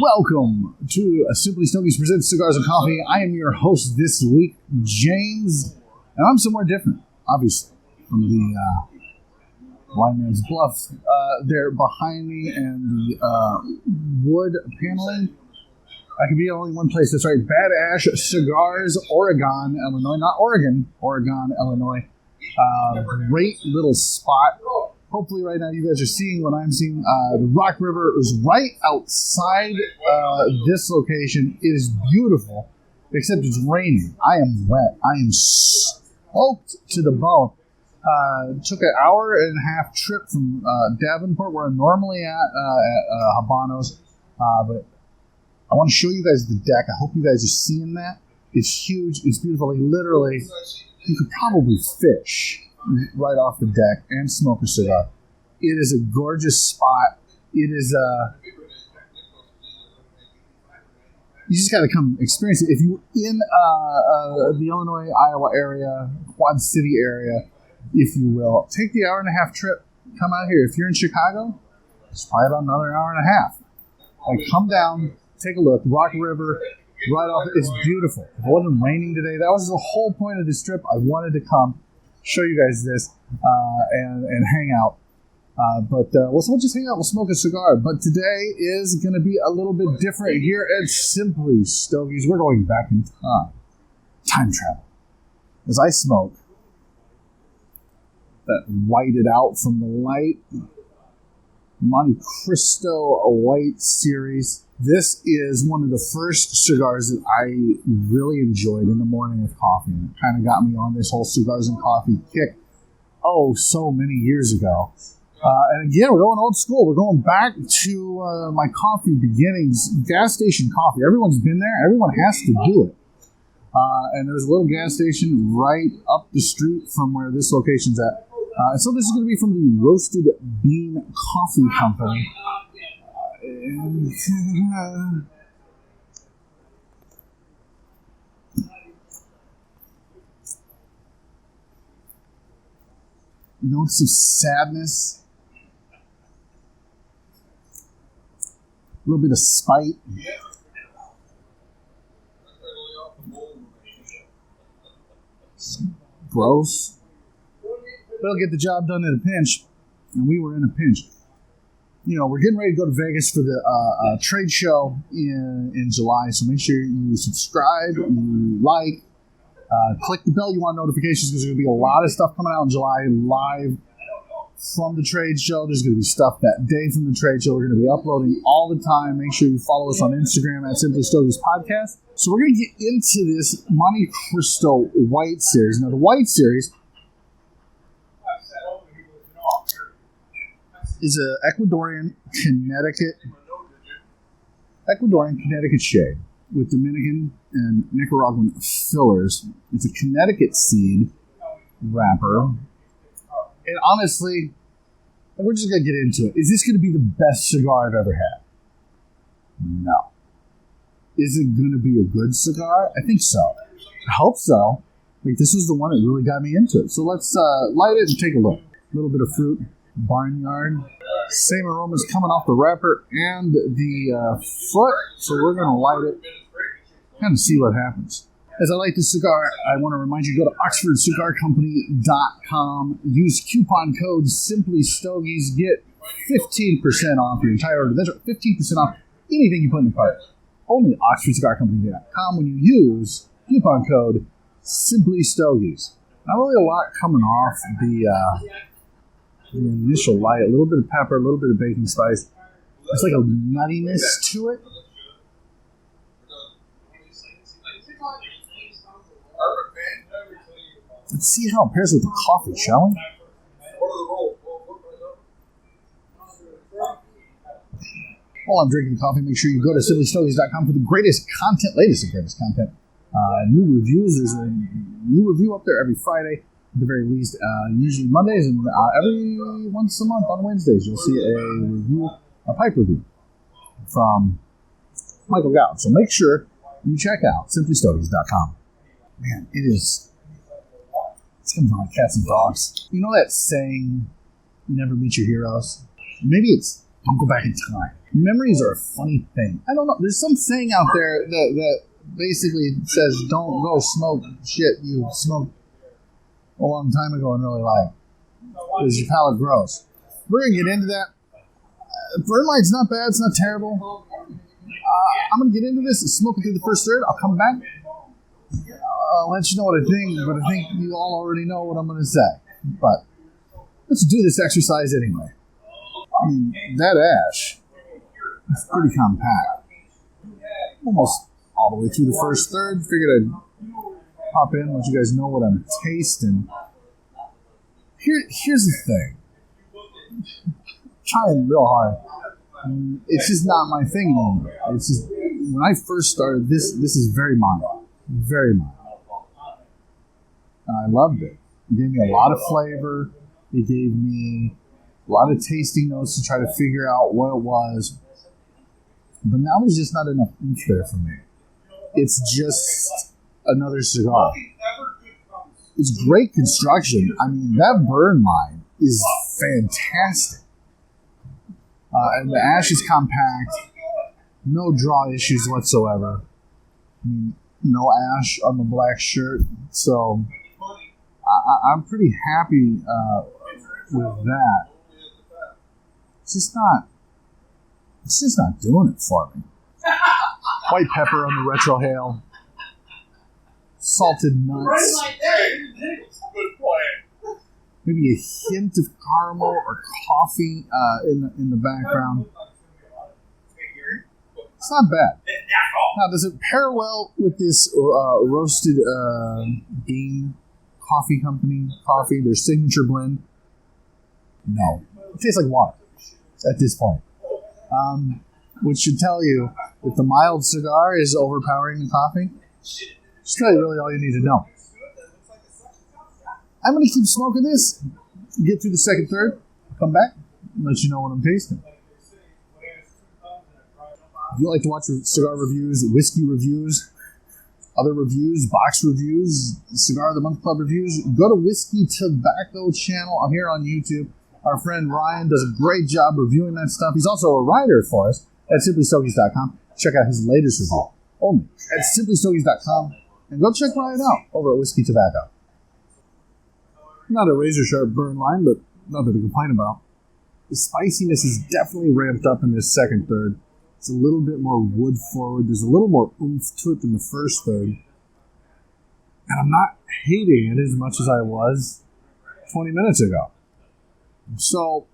Welcome to Simply Stogies Presents Cigars and Coffee. I am your host this week, James, and I'm somewhere different, obviously, from the Blind Man's Bluff there behind me and the wood paneling. I could be only one place. That's right, Bad Ash Cigars, Oregon, Illinois. Not Oregon, Oregon, Illinois. Great little spot. Hopefully right now you guys are seeing what I'm seeing. The Rock River is right outside this location. It is beautiful, except it's raining. I am wet. I am soaked to the bone. Took an hour and a half trip from Davenport, where I'm normally at Habanos. But I want to show you guys the deck. I hope you guys are seeing that. It's huge. It's beautiful. Like, literally, you could probably fish right off the deck and smoke a cigar. It is a gorgeous spot. It is you just got to come experience it. If you're in the Illinois, Iowa area, Quad City area, if you will, take the hour and a half trip. Come out here. If you're in Chicago, it's probably about another hour and a half. Like, come down, take a look. Rock River, right off. It's beautiful. If it wasn't raining today, that was the whole point of this trip. I wanted to come, show you guys this, and hang out. But we'll just hang out. We'll smoke a cigar. But today is going to be a little bit different here at Simply Stogies. We're going back in time. Time travel. As I smoke that whited out from the light, Montecristo White Series. This is one of the first cigars that I really enjoyed in the morning with coffee. And it kind of got me on this whole cigars and coffee kick, so many years ago. And again, we're going old school. We're going back to my coffee beginnings, gas station coffee. Everyone's been there. Everyone has to do it. And there's a little gas station right up the street from where this location's at. And so this is going to be from the Roasted Bean Coffee Company. Notes of sadness. A little bit of spite. Gross. But it'll get the job done in a pinch. And we were in a pinch. You know, we're getting ready to go to Vegas for the trade show in July. So make sure you subscribe, you like, click the bell. You want notifications because there's going to be a lot of stuff coming out in July live from the trade show. There's going to be stuff that day from the trade show. We're going to be uploading all the time. Make sure you follow us on Instagram at Simply Stogies Podcast. So we're going to get into this Montecristo White Series. Now, the White Series is an Ecuadorian Connecticut shade with Dominican and Nicaraguan fillers. It's a Connecticut seed wrapper. And honestly, we're just going to get into it. Is this going to be the best cigar I've ever had? No. Is it going to be a good cigar? I think so. I hope so. Like, this is the one that really got me into it. So let's light it and take a look. A little bit of fruit. Barnyard. Same aromas coming off the wrapper and the foot. So we're going to light it. Kind of see what happens. As I light this cigar, I want to remind you to go to oxfordcigarcompany.com. Use coupon code SimplyStogies. Get 15% off your entire order. That's right, 15% off anything you put in the cart. Only oxfordcigarcompany.com when you use coupon code SimplyStogies. Not really a lot coming off the initial light. A little bit of pepper, a little bit of baking spice. There's like a nuttiness to it. Let's see how it pairs with the coffee, shall we? While I'm drinking coffee, make sure you go to simplystogies.com for the greatest content, latest and greatest content. New reviews. There's a new review up there every Friday, at the very least. Usually Mondays, and every once a month on Wednesdays, you'll see a review, a pipe review from Michael Gow. So make sure you check out simplystogies.com. Man, it's coming from like cats and dogs. You know that saying, never meet your heroes? Maybe it's Don't go back in time. Memories are a funny thing. I don't know. There's some saying out there that basically says don't go smoke shit you smoked a long time ago and really like. Because your palate grows. We're going to get into that. Burn light's not bad. It's not terrible. I'm going to get into this and smoke it through the first third. I'll come back. I'll let you know what I think, but I think you all already know what I'm going to say. But let's do this exercise anyway. I mean, that ash is pretty compact. Almost all the way through the first third. Figured I'd pop in, let you guys know what I'm tasting. Here's the thing. Trying real hard. It's just not my thing anymore. It's just, when I first started, this is very mild. Very mild. And I loved it. It gave me a lot of flavor. It gave me a lot of tasting notes to try to figure out what it was. But now there's just not enough oomph there for me. It's just another cigar. It's great construction. I mean, that burn line is fantastic. And the ash is compact. No draw issues whatsoever. I mean, no ash on the black shirt. So I'm pretty happy with that. It's just not doing it for me. White pepper on the retrohale. Salted nuts. Maybe a hint of caramel or coffee in the background. It's not bad. Now, does it pair well with this roasted bean coffee company coffee, their signature blend? No. It tastes like water at this point. Which should tell you if the mild cigar is overpowering the coffee, should tell you really all you need to know. I'm going to keep smoking this, get through the second third, come back, and let you know what I'm tasting. If you like to watch cigar reviews, whiskey reviews, other reviews, box reviews, Cigar of the Month Club reviews, go to Whiskey Tobacco channel here on YouTube. Our friend Ryan does a great job reviewing that stuff. He's also a writer for us at simplystogies.com. Check out his latest review only at simplystogies.com. And go check Ryan out over at Whiskey Tobacco. Not a razor sharp burn line, but nothing to complain about. The spiciness is definitely ramped up in this second third. It's a little bit more wood forward. There's a little more oomph to it than the first third. And I'm not hating it as much as I was 20 minutes ago. So,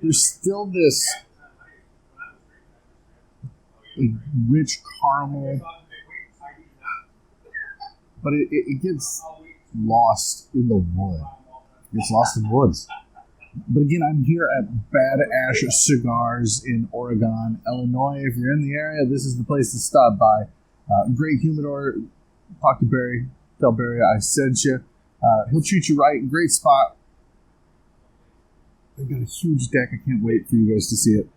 there's still this rich caramel, but it gets lost in the wood. It gets lost in the woods. But again, I'm here at Bad Ash Cigars in Oregon, Illinois. If you're in the area, this is the place to stop by. Great humidor. Talk to Barry. Tell Barry I sent you. He'll treat you right. Great spot. They've got a huge deck. I can't wait for you guys to see it.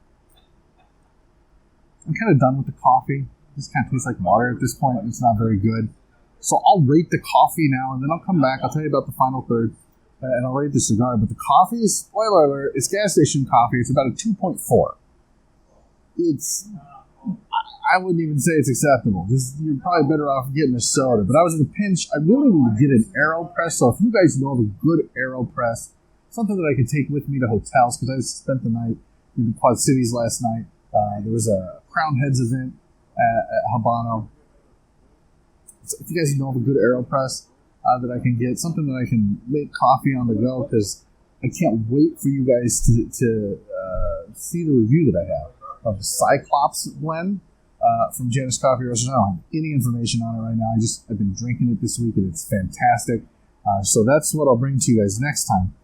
I'm kind of done with the coffee. This kind of tastes like water at this point. It's not very good. So I'll rate the coffee now, and then I'll come back. I'll tell you about the final third, and I'll rate the cigar. But the coffee, spoiler alert, it's gas station coffee. It's about a 2.4. I wouldn't even say it's acceptable. You're probably better off getting a soda. But I was in a pinch. I really need to get an AeroPress. So if you guys know of a good AeroPress, something that I can take with me to hotels, because I spent the night in the Quad Cities last night. There was a Crown Heads event at Habano. So if you guys know of a good AeroPress that I can get, something that I can make coffee on the go, because I can't wait for you guys to see the review that I have of the Cyclops blend from Janus Coffee Roasters. I don't have any information on it right now. I've been drinking it this week, and it's fantastic. So that's what I'll bring to you guys next time.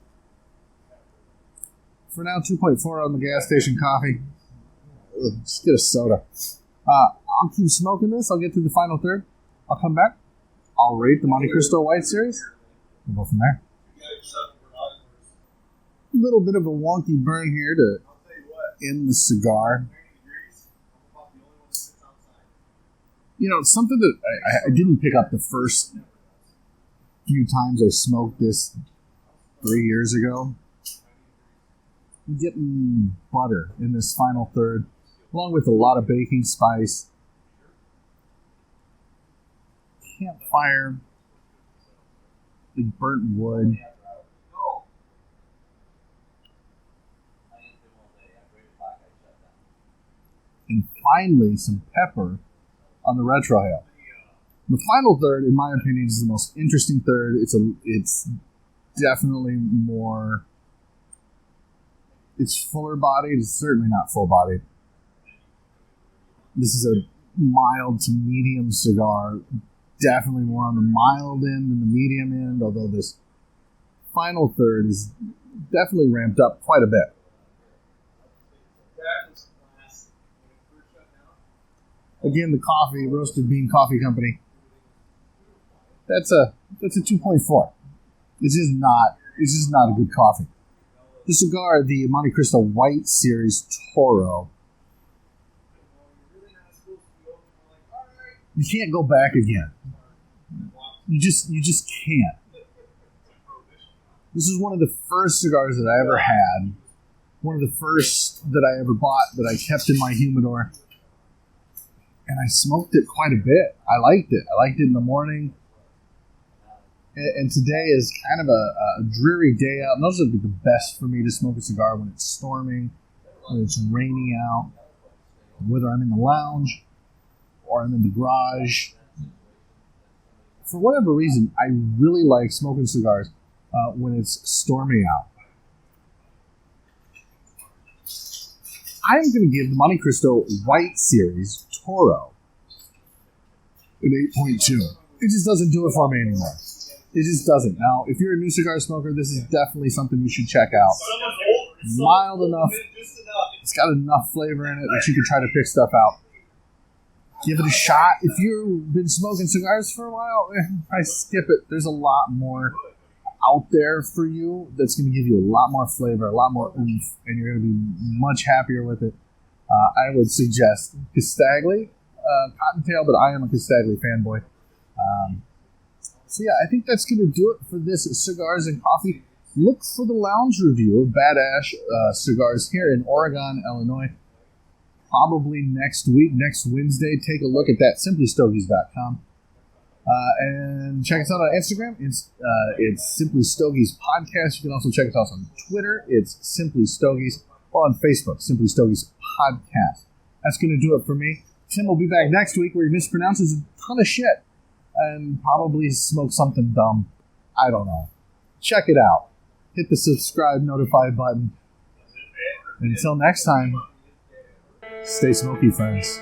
For now, 2.4 on the gas station coffee. Just get a soda. I'll keep smoking this. I'll get to the final third. I'll come back. I'll rate the Montecristo White Series. We'll go from there. A little bit of a wonky burn here to end the cigar. You know, something that I didn't pick up the first few times I smoked this 3 years ago. I'm getting butter in this final third, along with a lot of baking spice. Campfire, like burnt wood. And finally, some pepper on the retrohale. The final third, in my opinion, is the most interesting third. It's definitely more. It's fuller bodied. It's certainly not full bodied. This is a mild to medium cigar. Definitely more on the mild end than the medium end, although this final third is definitely ramped up quite a bit. Again, the coffee, Roasted Bean Coffee Company. That's a 2.4. It's just not a good coffee. The cigar, the Montecristo White Series Toro. You can't go back again. You just can't. This is one of the first cigars that I ever had. One of the first that I ever bought that I kept in my humidor. And I smoked it quite a bit. I liked it. I liked it in the morning. And today is kind of a dreary day out. And those are the best for me to smoke a cigar when it's storming, when it's raining out, whether I'm in the lounge or I'm in the garage. For whatever reason, I really like smoking cigars when it's stormy out. I'm going to give the Montecristo White Series Toro an 8.2. It just doesn't do it for me anymore. It just doesn't. Now, if you're a new cigar smoker, this is definitely something you should check out. Mild enough. It's got enough flavor in it that you can try to pick stuff out. Give it a shot. If you've been smoking cigars for a while, I skip it. There's a lot more out there for you that's going to give you a lot more flavor, a lot more oomph, and you're going to be much happier with it. I would suggest Castagli, Cottontail, but I am a Castagli fanboy. So yeah, I think that's going to do it for this Cigars and Coffee. Look for the lounge review of Bad Ash Cigars here in Oregon, Illinois. Probably next week, next Wednesday. Take a look at that, simplystogies.com. And check us out on Instagram. It's Simply Stogies Podcast. You can also check us out on Twitter. It's Simply Stogies. Or on Facebook, Simply Stogies Podcast. That's going to do it for me. Tim will be back next week where he mispronounces a ton of shit. And probably smoke something dumb. I don't know. Check it out. Hit the subscribe, notify button. Until next time, stay smoky, friends.